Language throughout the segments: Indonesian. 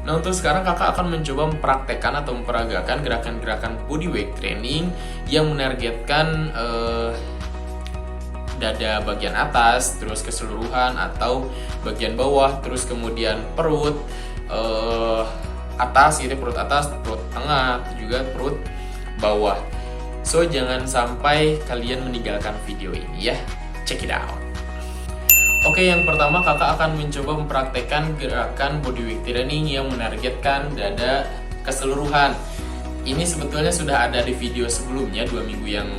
Nah, untuk sekarang kakak akan mencoba mempraktekkan atau memperagakan gerakan-gerakan body weight training yang menargetkan dada bagian atas, terus keseluruhan atau bagian bawah, terus kemudian perut atas, gitu, perut atas, perut tengah, juga perut bawah. So, jangan sampai kalian meninggalkan video ini ya. Check it out. Oke, yang pertama kakak akan mencoba mempraktekkan gerakan body weight training yang menargetkan dada keseluruhan. Ini sebetulnya sudah ada di video sebelumnya, 2 minggu yang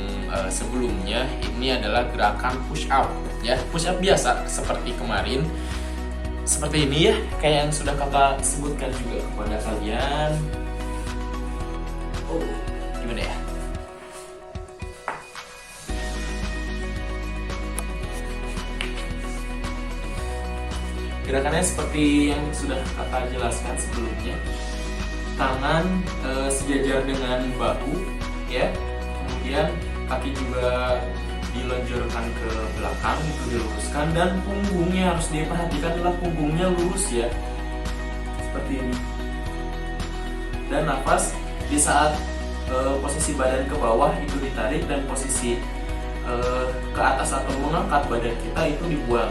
sebelumnya. Ini adalah gerakan push up ya, push up biasa seperti kemarin. Seperti ini ya, kayak yang sudah kakak sebutkan juga kepada kalian. Oh, gimana ya? Gerakannya seperti yang sudah kakak jelaskan sebelumnya. Tangan sejajar dengan bahu ya. Kemudian kaki juga dilonjorkan ke belakang, itu diluruskan, dan punggungnya harus diperhatikan adalah punggungnya lurus ya. Seperti ini. Dan nafas di saat posisi badan ke bawah itu ditarik, dan posisi ke atas atau mengangkat badan kita itu dibuang.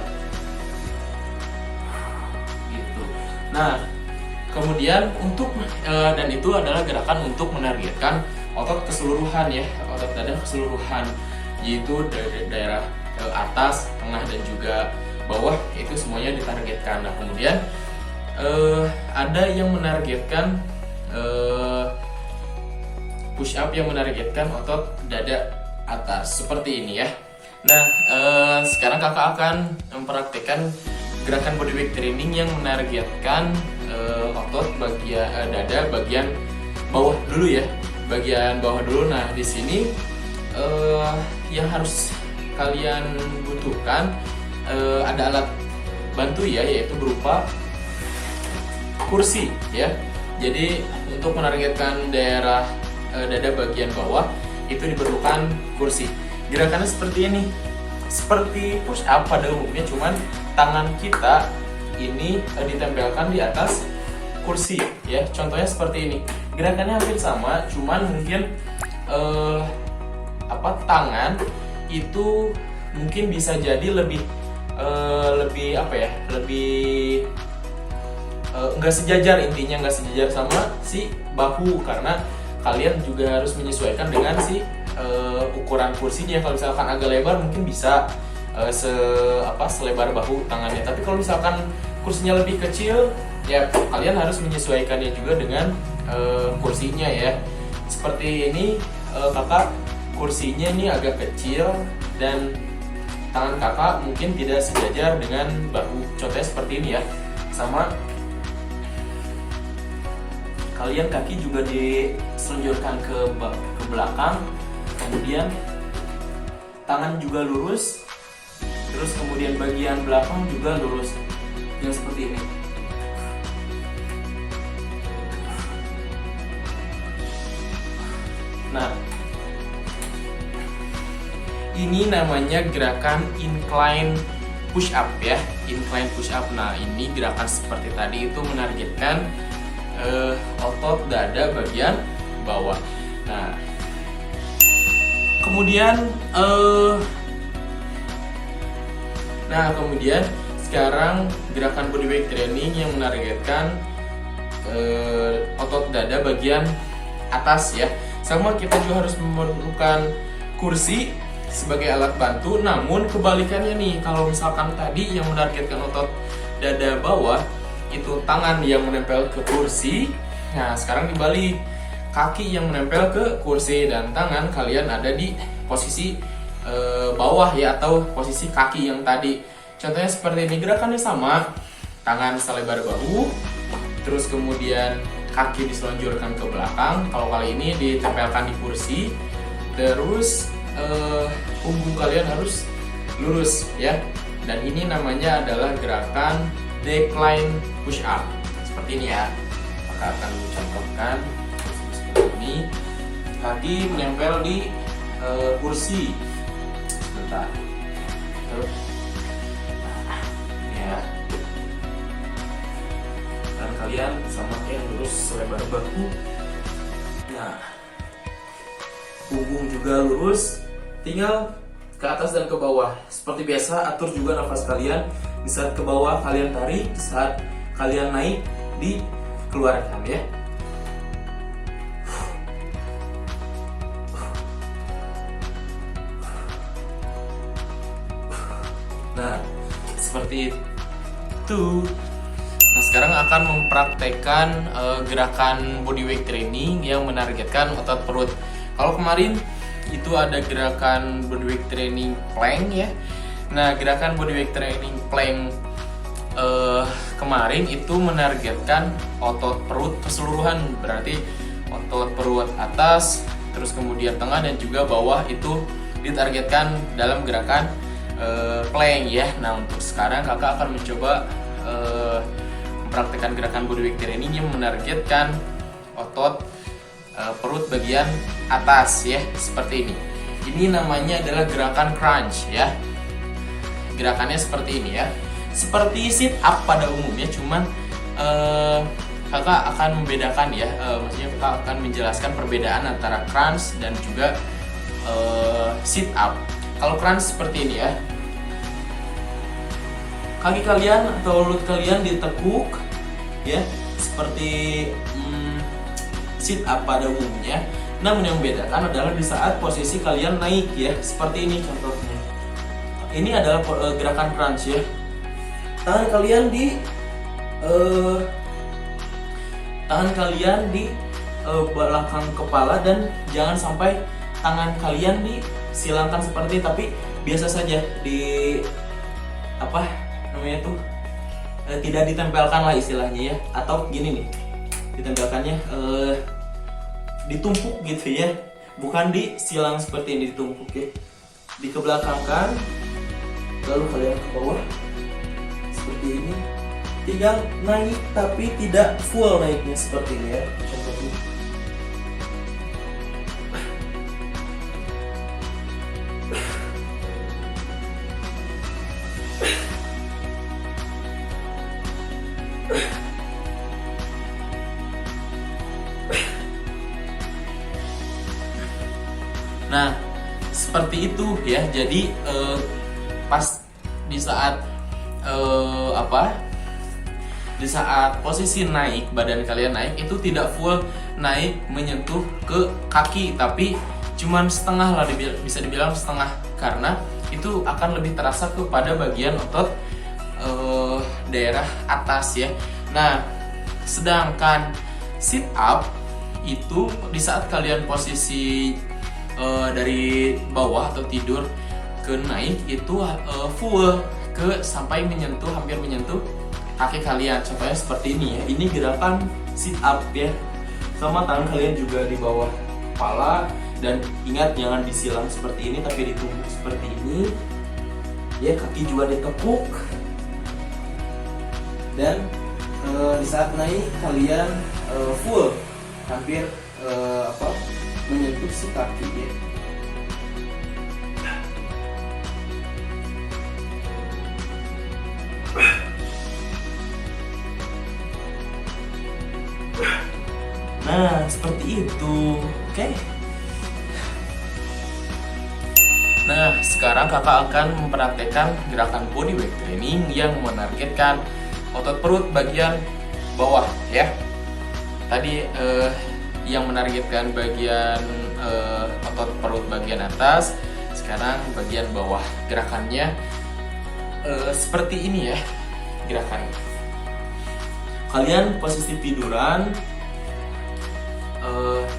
Nah, kemudian untuk dan itu adalah gerakan untuk menargetkan otot keseluruhan ya, otot dada keseluruhan, yaitu dari daerah atas, tengah, dan juga bawah, itu semuanya ditargetkan. Nah, kemudian ada yang menargetkan push up yang menargetkan otot dada atas seperti ini ya. Nah, sekarang kakak akan mempraktekkan gerakan body weight training yang menargetkan otot bagian dada bagian bawah dulu ya, bagian bawah dulu. Nah, di sini yang harus kalian butuhkan ada alat bantu ya, yaitu berupa kursi ya. Jadi untuk menargetkan daerah dada bagian bawah itu diperlukan kursi. Gerakannya seperti ini, seperti push up pada umumnya, cuman tangan kita ini ditempelkan di atas kursi ya. Contohnya seperti ini. Gerakannya hampir sama, cuman mungkin tangan itu mungkin bisa jadi lebih nggak sejajar, intinya nggak sejajar sama si bahu, karena kalian juga harus menyesuaikan dengan si ukuran kursinya. Kalau misalkan agak lebar mungkin bisa selebar bahu tangannya, tapi kalau misalkan kursinya lebih kecil ya kalian harus menyesuaikannya juga dengan kursinya ya. Seperti ini, kakak kursinya ini agak kecil dan tangan kakak mungkin tidak sejajar dengan bahu. Contohnya seperti ini ya. Sama kalian kaki juga diselunjurkan ke belakang, kemudian tangan juga lurus, terus kemudian bagian belakang juga lurus, yang seperti ini. Nah, ini namanya gerakan incline push up ya, incline push up. Nah, ini gerakan seperti tadi itu menargetkan otot dada bagian bawah. Nah, kemudian sekarang gerakan body weight training yang menargetkan otot dada bagian atas ya. Sama, kita juga harus memerlukan kursi sebagai alat bantu. Namun kebalikannya nih, kalau misalkan tadi yang menargetkan otot dada bawah itu tangan yang menempel ke kursi. Nah, sekarang dibalik, kaki yang menempel ke kursi dan tangan kalian ada di posisi bawah ya, atau posisi kaki yang tadi. Contohnya seperti ini, gerakannya sama, tangan selebar bahu, terus kemudian kaki diselonjorkan ke belakang. Kalau kali ini ditempelkan di kursi, terus punggung kalian harus lurus ya. Dan ini namanya adalah gerakan decline push up. Seperti ini ya. Maka akan mencontohkan seperti ini. Kaki menempel di kursi. Sebentar. Ya. Dan kalian sama kayak lurus selebar bahu. Nah, punggung juga lurus, tinggal ke atas dan ke bawah. Seperti biasa, atur juga nafas kalian. Di saat ke bawah kalian tarik, di saat kalian naik dikeluarkan ya. Nah, seperti itu. Nah, sekarang akan mempraktekkan gerakan bodyweight training yang menargetkan otot perut. Kalau kemarin itu ada gerakan bodyweight training plank ya. Nah, gerakan bodyweight training plank kemarin itu menargetkan otot perut keseluruhan, berarti otot perut atas, terus kemudian tengah dan juga bawah itu ditargetkan dalam gerakan plank ya. Nah, untuk sekarang kakak akan mencoba mempraktekkan gerakan bodyweight training yang menargetkan otot perut bagian atas ya, seperti ini. Ini namanya adalah gerakan crunch ya. Gerakannya seperti ini ya. Seperti sit up pada umumnya, cuman kakak akan membedakan ya. Maksudnya kakak akan menjelaskan perbedaan antara crunch dan juga sit up. Kalau crunch seperti ini ya. Kaki kalian atau lutut kalian ditekuk ya, seperti sit up pada umumnya. Namun yang membedakan adalah di saat posisi kalian naik ya, seperti ini contohnya. Ini adalah gerakan crunch ya. Tangan kalian di belakang kepala dan jangan sampai tangan kalian disilangkan seperti, tapi biasa saja di tidak ditempelkan lah istilahnya ya, atau gini nih, ditempelkannya ditumpuk gitu ya, bukan disilang seperti ini, ditumpuk ya, dikebelakangkan lalu kalian ke bawah seperti ini, tinggal naik tapi tidak full naiknya seperti ini ya, contohnya. Nah, seperti itu ya. Jadi pas di saat di saat posisi naik, badan kalian naik itu tidak full naik menyentuh ke kaki, tapi cuman setengah lah, bisa dibilang setengah, karena itu akan lebih terasa kepada bagian otot daerah atas ya. Nah, sedangkan sit up itu di saat kalian posisi dari bawah atau tidur ke naik itu full ke sampai menyentuh, hampir menyentuh kaki kalian. Contohnya seperti ini ya. Ini gerakan sit up ya. Sama tangan kalian juga di bawah kepala, dan ingat jangan disilang seperti ini tapi ditumpuk seperti ini. Ya, kaki juga ditekuk. Dan di saat naik kalian full hampir menyentuh si kaki ya. Nah, seperti itu. Oke. Nah, sekarang kakak akan mempraktekkan gerakan bodyweight training yang menargetkan otot perut bagian bawah ya. Tadi yang menargetkan bagian otot perut bagian atas, sekarang bagian bawah. Gerakannya seperti ini ya gerakannya. Kalian posisi tiduran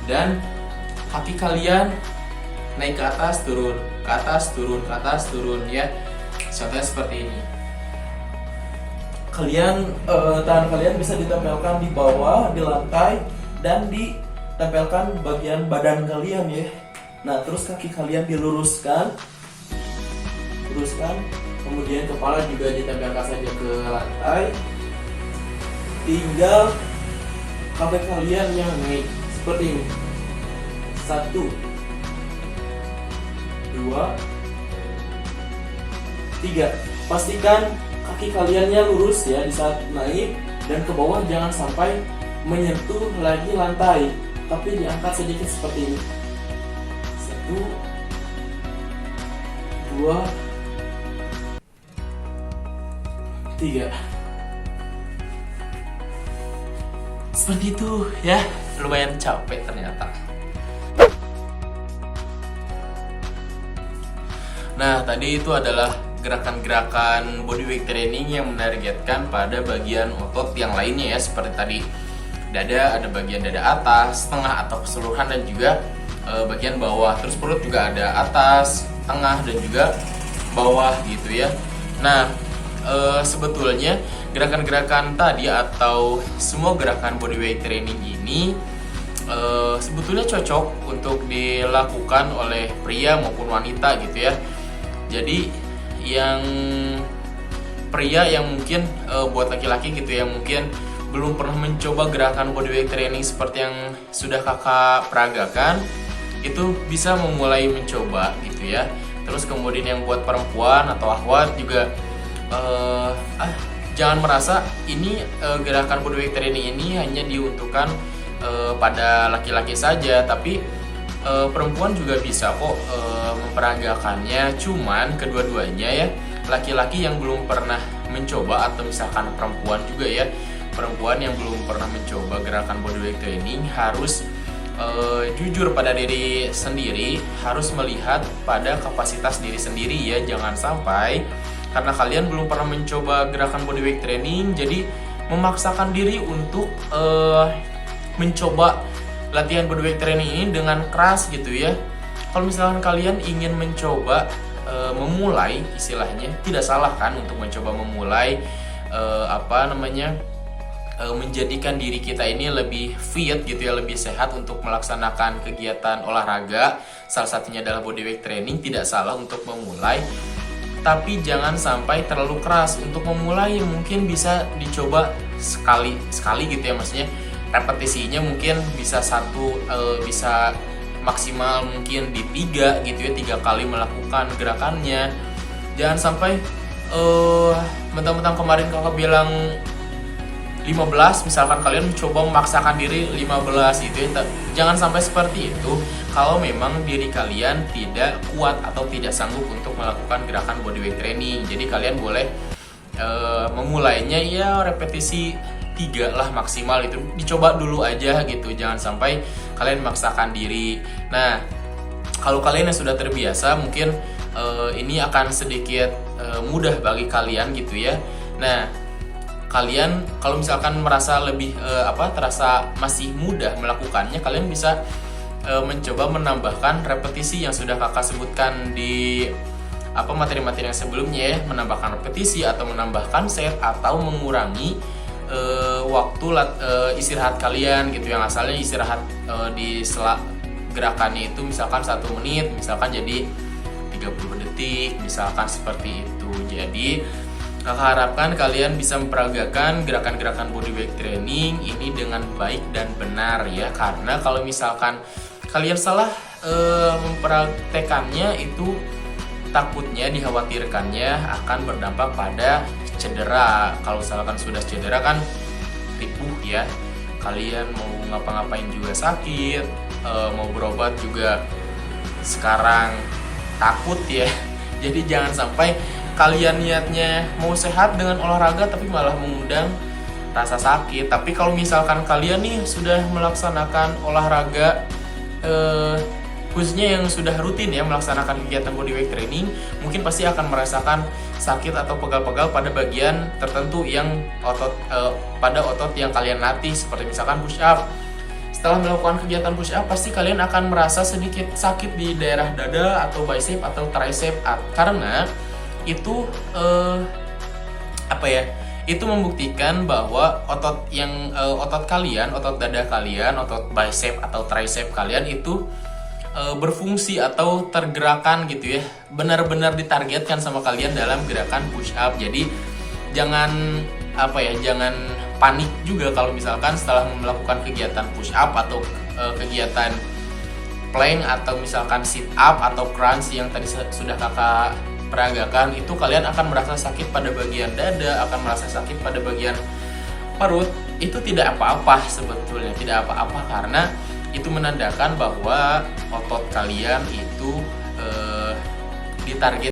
dan kaki kalian naik ke atas, turun, ke atas, turun, ke atas, turun ya. Contohnya seperti ini. Kalian tangan kalian bisa ditempelkan di bawah, di lantai, dan ditempelkan bagian badan kalian ya. Nah, terus kaki kalian diluruskan, kemudian kepala juga ditempelkan saja ke lantai. Tinggal kaki kalian yang naik seperti ini. 1, 2, 3. Pastikan kaki kaliannya lurus ya di saat naik, dan ke bawah jangan sampai menyentuh lagi lantai, tapi diangkat sedikit seperti ini. 1, 2, 3. Seperti itu ya, lumayan capek ternyata. Nah, tadi itu adalah gerakan-gerakan bodyweight training yang menargetkan pada bagian otot yang lainnya ya, seperti tadi dada, ada bagian dada atas, tengah atau keseluruhan, dan juga bagian bawah. Terus perut juga ada atas, tengah, dan juga bawah gitu ya. Nah, sebetulnya gerakan-gerakan tadi atau semua gerakan bodyweight training ini sebetulnya cocok untuk dilakukan oleh pria maupun wanita gitu ya. Jadi yang pria yang mungkin buat laki-laki gitu yang mungkin belum pernah mencoba gerakan bodyweight training seperti yang sudah kakak peragakan, itu bisa memulai mencoba gitu ya. Terus kemudian yang buat perempuan atau akhwat juga jangan merasa ini gerakan bodyweight training ini hanya diuntukkan pada laki-laki saja, tapi perempuan juga bisa kok memperagakannya. Cuman kedua-duanya ya, laki-laki yang belum pernah mencoba atau misalkan perempuan juga ya, perempuan yang belum pernah mencoba gerakan bodyweight training harus jujur pada diri sendiri, harus melihat pada kapasitas diri sendiri ya. Jangan sampai karena kalian belum pernah mencoba gerakan bodyweight training jadi memaksakan diri untuk mencoba latihan bodyweight training ini dengan keras gitu ya. Kalau misalkan kalian ingin mencoba memulai, istilahnya tidak salah kan untuk mencoba memulai menjadikan diri kita ini lebih fit gitu ya, lebih sehat untuk melaksanakan kegiatan olahraga. Salah satunya adalah bodyweight training, tidak salah untuk memulai. Tapi jangan sampai terlalu keras. Untuk memulai mungkin bisa dicoba sekali gitu ya, maksudnya repetisinya mungkin bisa bisa maksimal mungkin di 3 gitu ya, 3 kali melakukan gerakannya. Jangan sampai mentang-mentang kemarin kakak bilang 15, misalkan kalian mencoba memaksakan diri 15 gitu ya. Jangan sampai seperti itu kalau memang diri kalian tidak kuat atau tidak sanggup untuk melakukan gerakan bodyweight training. Jadi kalian boleh memulainya ya repetisi 3 lah maksimal, itu dicoba dulu aja gitu. Jangan sampai kalian memaksakan diri. Nah, kalau kalian yang sudah terbiasa mungkin ini akan sedikit mudah bagi kalian gitu ya. Nah, kalian kalau misalkan merasa lebih terasa masih mudah melakukannya, kalian bisa mencoba menambahkan repetisi yang sudah kakak sebutkan di materi-materi yang sebelumnya ya, menambahkan repetisi atau menambahkan set atau mengurangi waktu istirahat kalian gitu, yang asalnya istirahat di sela gerakannya itu misalkan 1 menit, misalkan jadi 30 detik misalkan seperti itu. Jadi kakak harapkan kalian bisa memperagakan gerakan-gerakan bodyweight training ini dengan baik dan benar ya, karena kalau misalkan kalian salah mempraktekannya itu takutnya dikhawatirkannya akan berdampak pada cedera. Kalau misalkan sudah cedera kan ripuh ya, kalian mau ngapa-ngapain juga sakit, mau berobat juga sekarang takut ya. Jadi jangan sampai kalian niatnya mau sehat dengan olahraga tapi malah mengundang rasa sakit. Tapi kalau misalkan kalian nih sudah melaksanakan olahraga khususnya yang sudah rutin ya melaksanakan kegiatan bodyweight training, mungkin pasti akan merasakan sakit atau pegal-pegal pada bagian tertentu yang pada otot yang kalian latih, seperti misalkan push up. Setelah melakukan kegiatan push up, pasti kalian akan merasa sedikit sakit di daerah dada atau bicep atau tricep, karena itu itu membuktikan bahwa otot kalian, otot dada kalian, otot bicep atau tricep kalian itu berfungsi atau tergerakkan gitu ya, benar-benar ditargetkan sama kalian dalam gerakan push up. Jadi jangan jangan panik juga kalau misalkan setelah melakukan kegiatan push up atau kegiatan plank atau misalkan sit up atau crunch yang tadi sudah kakak peragakan, itu kalian akan merasa sakit pada bagian dada, akan merasa sakit pada bagian perut, itu tidak apa-apa sebetulnya, tidak apa-apa karena itu menandakan bahwa otot kalian itu ditarget